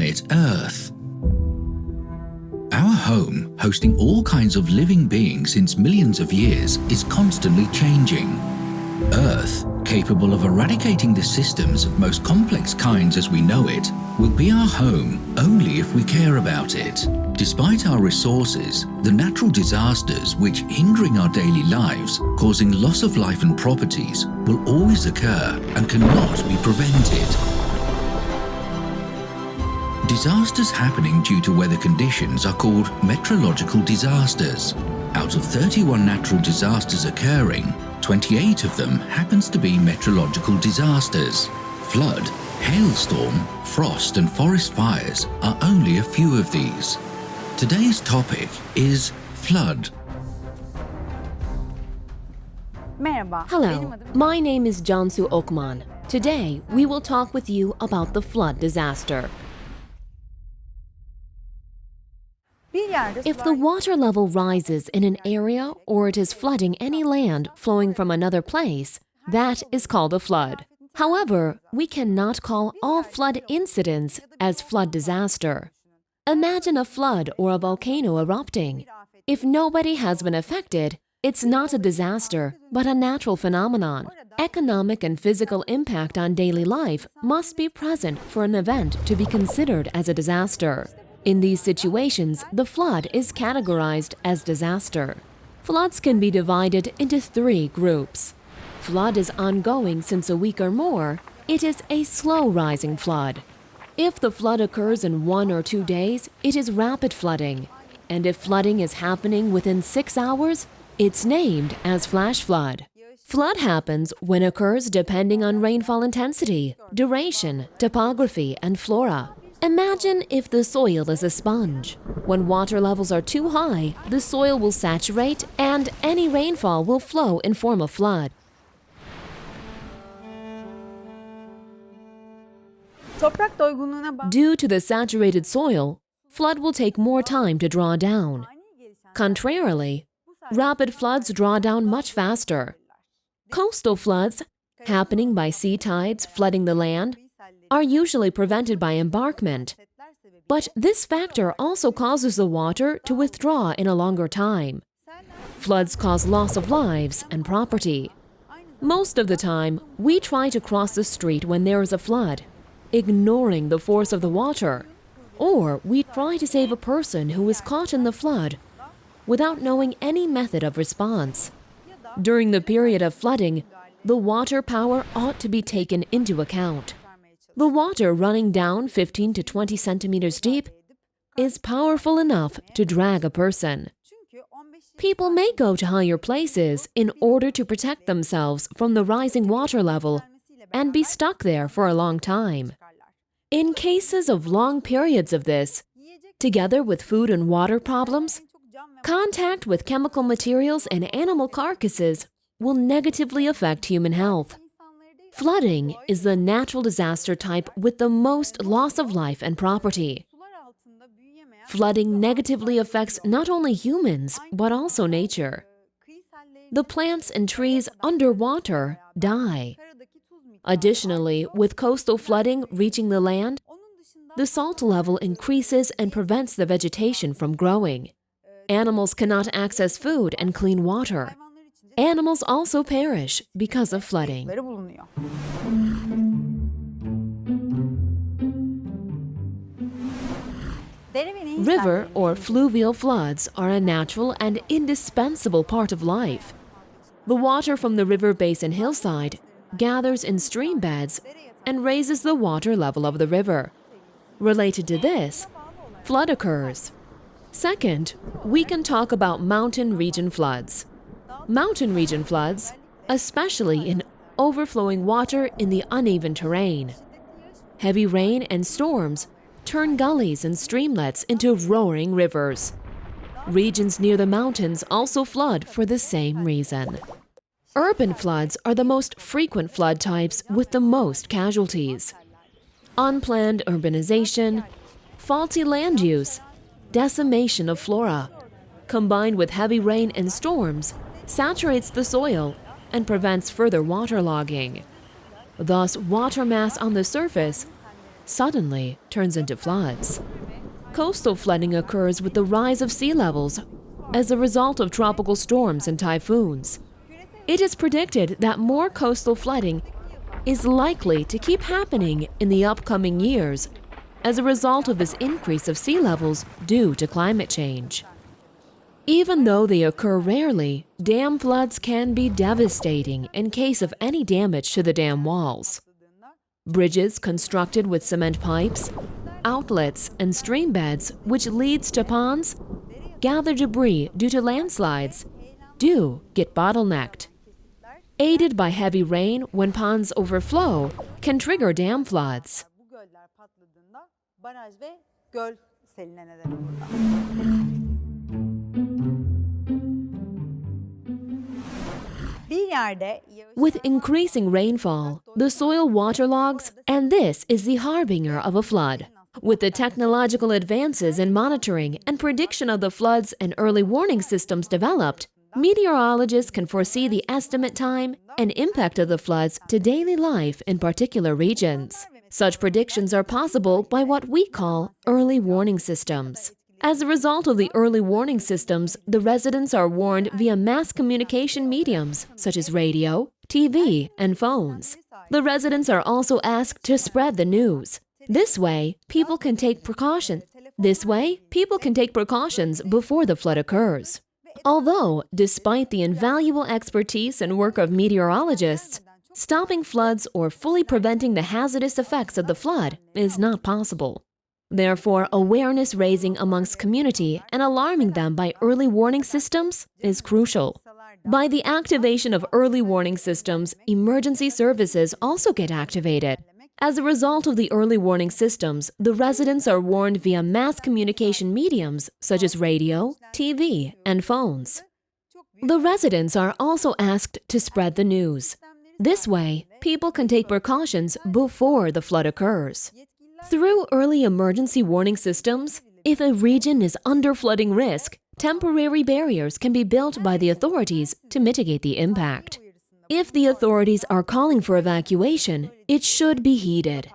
planet Earth. Our home, hosting all kinds of living beings since millions of years, is constantly changing. Earth, capable of eradicating the systems of most complex kinds as we know it, will be our home only if we care about it. Despite our resources, the natural disasters which hindering our daily lives, causing loss of life and properties, will always occur and cannot be prevented. Disasters happening due to weather conditions are called meteorological disasters. Out of 31 natural disasters occurring, 28 of them happens to be meteorological disasters. Flood, hailstorm, frost and forest fires are only a few of these. Today's topic is flood. Hello, my name is Cansu Okman. Today, we will talk with you about the flood disaster. If the water level rises in an area or it is flooding any land flowing from another place, that is called a flood. However, we cannot call all flood incidents as flood disaster. Imagine a flood or a volcano erupting. If nobody has been affected, it's not a disaster, but a natural phenomenon. Economic and physical impact on daily life must be present for an event to be considered as a disaster. In these situations, the flood is categorized as disaster. Floods can be divided into 3 groups. Flood is ongoing since a week or more. It is a slow-rising flood. If the flood occurs in 1 or 2 days, it is rapid flooding. And if flooding is happening within 6 hours, it's named as flash flood. Flood happens when occurs depending on rainfall intensity, duration, topography, and flora. Imagine if the soil is a sponge. When water levels are too high, the soil will saturate and any rainfall will flow and form a flood. Due to the saturated soil, flood will take more time to draw down. Contrarily, rapid floods draw down much faster. Coastal floods, happening by sea tides flooding the land, are usually prevented by embankment. But this factor also causes the water to withdraw in a longer time. Floods cause loss of lives and property. Most of the time, we try to cross the street when there is a flood, ignoring the force of the water, or we try to save a person who is caught in the flood without knowing any method of response. During the period of flooding, the water power ought to be taken into account. The water running down 15 to 20 centimeters deep is powerful enough to drag a person. People may go to higher places in order to protect themselves from the rising water level and be stuck there for a long time. In cases of long periods of this, together with food and water problems, contact with chemical materials and animal carcasses will negatively affect human health. Flooding is the natural disaster type with the most loss of life and property. Flooding negatively affects not only humans, but also nature. The plants and trees underwater die. Additionally, with coastal flooding reaching the land, the salt level increases and prevents the vegetation from growing. Animals cannot access food and clean water. Animals also perish because of flooding. River or fluvial floods are a natural and indispensable part of life. The water from the river basin hillside gathers in stream beds and raises the water level of the river. Related to this, flood occurs. Second, we can talk about mountain region floods. Mountain region floods, especially in overflowing water in the uneven terrain. Heavy rain and storms turn gullies and streamlets into roaring rivers. Regions near the mountains also flood for the same reason. Urban floods are the most frequent flood types with the most casualties. Unplanned urbanization, faulty land use, decimation of flora, combined with heavy rain and storms, saturates the soil and prevents further waterlogging. Thus, water mass on the surface suddenly turns into floods. Coastal flooding occurs with the rise of sea levels as a result of tropical storms and typhoons. It is predicted that more coastal flooding is likely to keep happening in the upcoming years as a result of this increase of sea levels due to climate change. Even though they occur rarely, dam floods can be devastating in case of any damage to the dam walls. Bridges constructed with cement pipes, outlets, and stream beds, which leads to ponds, gather debris due to landslides, do get bottlenecked. Aided by heavy rain when ponds overflow can trigger dam floods. With increasing rainfall, the soil waterlogs, and this is the harbinger of a flood. With the technological advances in monitoring and prediction of the floods and early warning systems developed, meteorologists can foresee the estimate time and impact of the floods to daily life in particular regions. Such predictions are possible by what we call early warning systems. As a result of the early warning systems, the residents are warned via mass communication mediums such as radio, TV, and phones. The residents are also asked to spread the news. This way, people can take precautions before the flood occurs. Although, despite the invaluable expertise and work of meteorologists, stopping floods or fully preventing the hazardous effects of the flood is not possible. Therefore, awareness raising amongst community and alarming them by early warning systems is crucial. By the activation of early warning systems, emergency services also get activated. As a result of the early warning systems, the residents are warned via mass communication mediums such as radio, TV, and phones. The residents are also asked to spread the news. This way, people can take precautions before the flood occurs. Through early emergency warning systems, if a region is under flooding risk, temporary barriers can be built by the authorities to mitigate the impact. If the authorities are calling for evacuation, it should be heeded.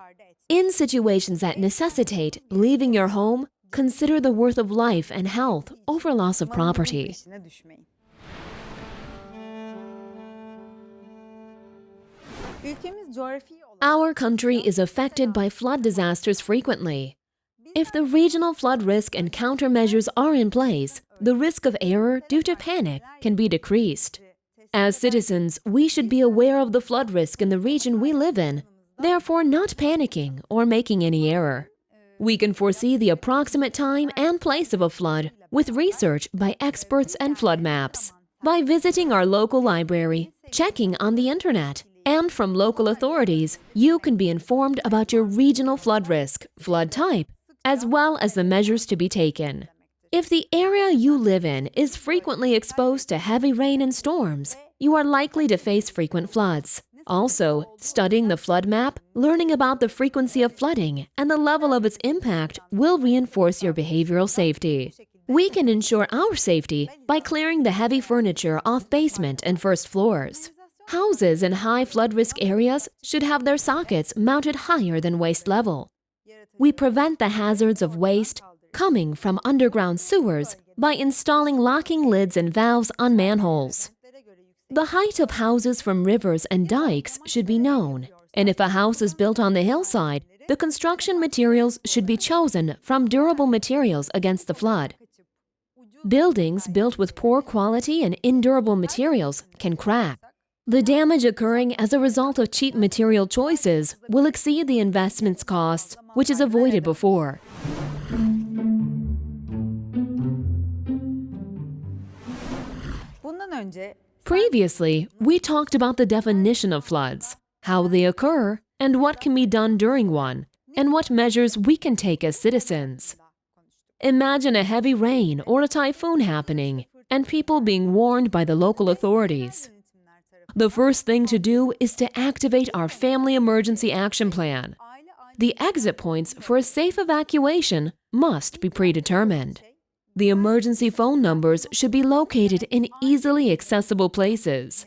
In situations that necessitate leaving your home, consider the worth of life and health over loss of property. Our country is affected by flood disasters frequently. If the regional flood risk and countermeasures are in place, the risk of error due to panic can be decreased. As citizens, we should be aware of the flood risk in the region we live in, therefore not panicking or making any error. We can foresee the approximate time and place of a flood with research by experts and flood maps. By visiting our local library, checking on the internet, and from local authorities, you can be informed about your regional flood risk, flood type, as well as the measures to be taken. If the area you live in is frequently exposed to heavy rain and storms, you are likely to face frequent floods. Also, studying the flood map, learning about the frequency of flooding and the level of its impact will reinforce your behavioral safety. We can ensure our safety by clearing the heavy furniture off basement and first floors. Houses in high flood risk areas should have their sockets mounted higher than waist level. We prevent the hazards of waste coming from underground sewers by installing locking lids and valves on manholes. The height of houses from rivers and dikes should be known, and if a house is built on the hillside, the construction materials should be chosen from durable materials against the flood. Buildings built with poor quality and indurable materials can crack. The damage occurring as a result of cheap material choices will exceed the investment's costs, which is avoided before. Previously, we talked about the definition of floods, how they occur, and what can be done during one, and what measures we can take as citizens. Imagine a heavy rain or a typhoon happening, and people being warned by the local authorities. The first thing to do is to activate our Family Emergency Action Plan. The exit points for a safe evacuation must be predetermined. The emergency phone numbers should be located in easily accessible places.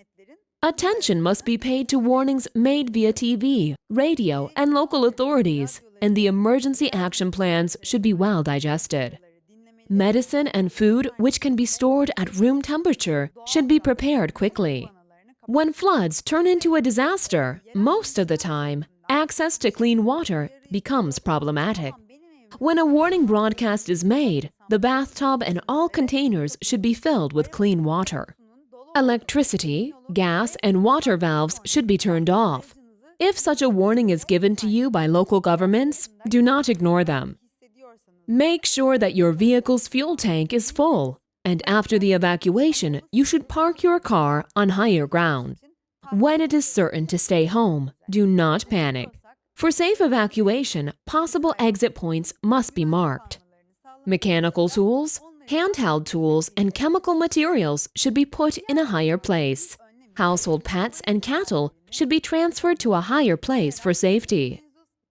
Attention must be paid to warnings made via TV, radio, and local authorities, and the emergency action plans should be well digested. Medicine and food which can be stored at room temperature should be prepared quickly. When floods turn into a disaster, most of the time, access to clean water becomes problematic. When a warning broadcast is made, the bathtub and all containers should be filled with clean water. Electricity, gas, and water valves should be turned off. If such a warning is given to you by local governments, do not ignore them. Make sure that your vehicle's fuel tank is full, and after the evacuation, you should park your car on higher ground. When it is certain to stay home, do not panic. For safe evacuation, possible exit points must be marked. Mechanical tools, handheld tools, and chemical materials should be put in a higher place. Household pets and cattle should be transferred to a higher place for safety.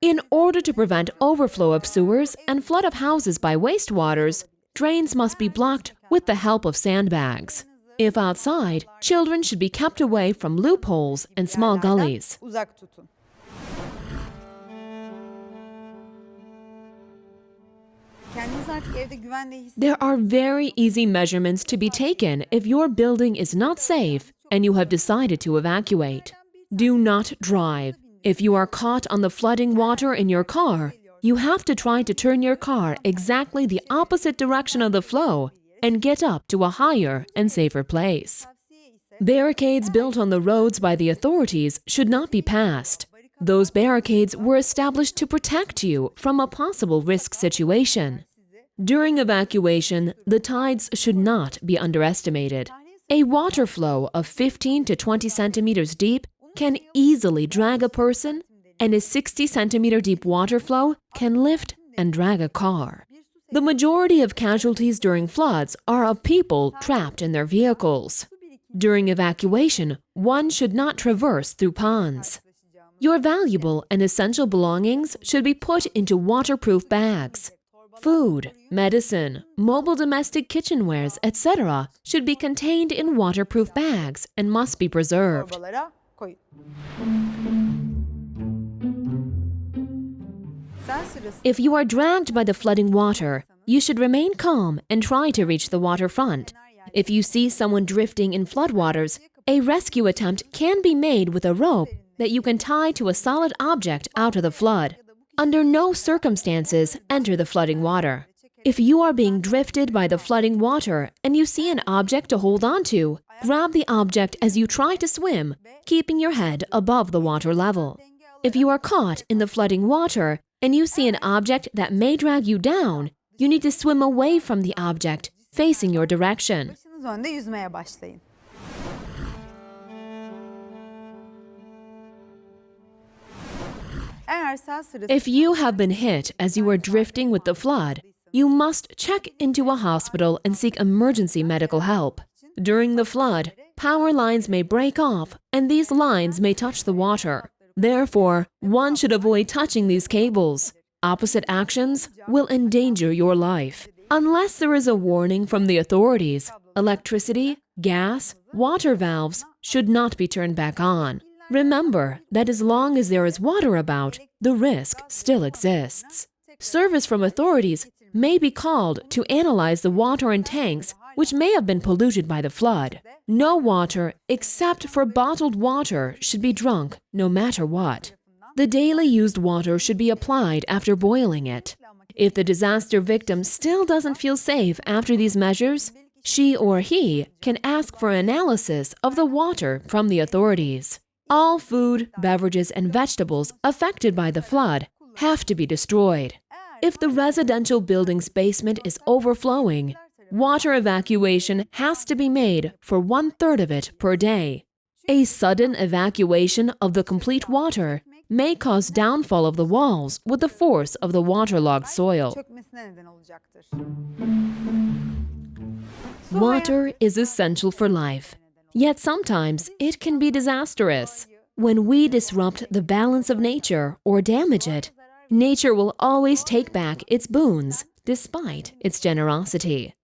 In order to prevent overflow of sewers and flood of houses by wastewaters, drains must be blocked with the help of sandbags. If outside, children should be kept away from loopholes and small gullies. There are very easy measurements to be taken if your building is not safe and you have decided to evacuate. Do not drive. If you are caught on the flooding water in your car, you have to try to turn your car exactly the opposite direction of the flow and get up to a higher and safer place. Barricades built on the roads by the authorities should not be passed. Those barricades were established to protect you from a possible risk situation. During evacuation, the tides should not be underestimated. A water flow of 15 to 20 centimeters deep can easily drag a person, and a 60-centimeter deep water flow can lift and drag a car. The majority of casualties during floods are of people trapped in their vehicles. During evacuation, one should not traverse through ponds. Your valuable and essential belongings should be put into waterproof bags. Food, medicine, mobile domestic kitchenwares, etc. should be contained in waterproof bags and must be preserved. If you are dragged by the flooding water, you should remain calm and try to reach the waterfront. If you see someone drifting in floodwaters, a rescue attempt can be made with a rope that you can tie to a solid object out of the flood. Under no circumstances enter the flooding water. If you are being drifted by the flooding water and you see an object to hold on to, grab the object as you try to swim, keeping your head above the water level. If you are caught in the flooding water and you see an object that may drag you down, you need to swim away from the object, facing your direction. If you have been hit as you are drifting with the flood, you must check into a hospital and seek emergency medical help. During the flood, power lines may break off and these lines may touch the water. Therefore, one should avoid touching these cables. Opposite actions will endanger your life. Unless there is a warning from the authorities, electricity, gas, water valves should not be turned back on. Remember that as long as there is water about, the risk still exists. Service from authorities may be called to analyze the water in tanks which may have been polluted by the flood. No water except for bottled water should be drunk no matter what. The daily used water should be applied after boiling it. If the disaster victim still doesn't feel safe after these measures, she or he can ask for analysis of the water from the authorities. All food, beverages, and vegetables affected by the flood have to be destroyed. If the residential building's basement is overflowing, water evacuation has to be made for 1/3 of it per day. A sudden evacuation of the complete water may cause downfall of the walls with the force of the waterlogged soil. Water is essential for life. Yet sometimes it can be disastrous. When we disrupt the balance of nature or damage it, nature will always take back its boons despite its generosity.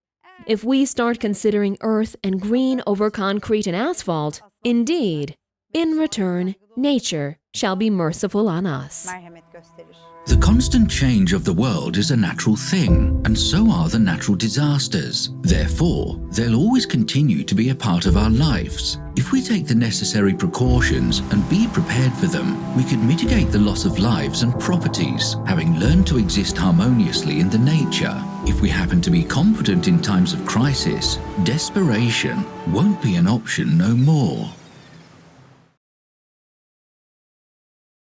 If we start considering earth and green over concrete and asphalt, indeed, in return, nature shall be merciful on us. merhamet gösterir. The constant change of the world is a natural thing, and so are the natural disasters. Therefore, they'll always continue to be a part of our lives. If we take the necessary precautions and be prepared for them, we could mitigate the loss of lives and properties, having learned to exist harmoniously in the nature. If we happen to be competent in times of crisis, desperation won't be an option no more.